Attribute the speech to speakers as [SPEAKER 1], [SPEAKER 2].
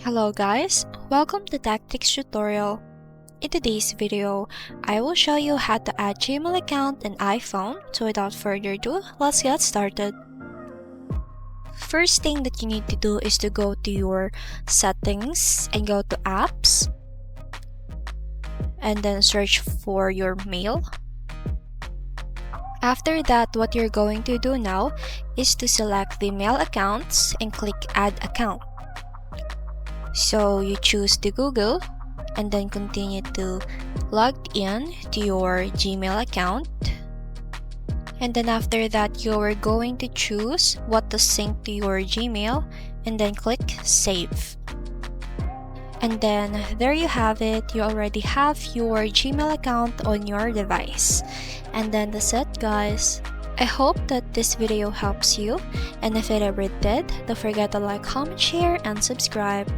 [SPEAKER 1] Hello guys, welcome to Tactics tutorial. In today's video, I will show you how to add Gmail account and iPhone. So without further ado, let's get started. First thing that you need to do is to go to your settings and go to apps and then search for your mail. After that, what you're going to do now is to select the mail accounts and click add account. So you choose the Google and then continue to log in to your Gmail account. And then after that, you are going to choose what to sync to your Gmail and then click save. And then there you have it, you already have your Gmail account on your device. And then that's it guys. I hope that this video helps you, and if it ever did, don't forget to like, comment, share, and subscribe.